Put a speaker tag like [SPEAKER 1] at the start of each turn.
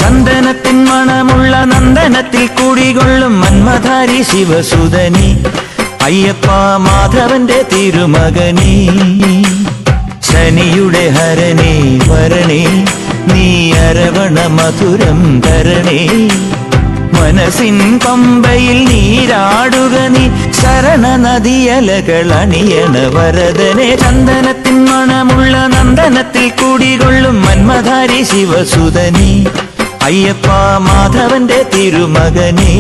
[SPEAKER 1] ചന്ദനത്തിൻ മണമുള്ള നന്ദനത്തിൽ കുടികൊള്ളും മന്മധാരി ശിവസുതനി അയ്യപ്പ മാധവന്റെ തിരുമകനീ ശനിയുടെ ഹരണേ വരണേ നീ അരവണ മധുരം തരണേ മനസ്സിൻ പമ്പയിൽ നീരാടുക നീ ശരണ നദിയലകൾ അണിയണ വരദനെ ചന്ദനത്തിൻ മണമുള്ള നന്ദനത്തിൽ കുടികൊള്ളും മന്മധാരി ശിവസുതനി അയ്യപ്പ മാധവന്റെ തിരുമകനീ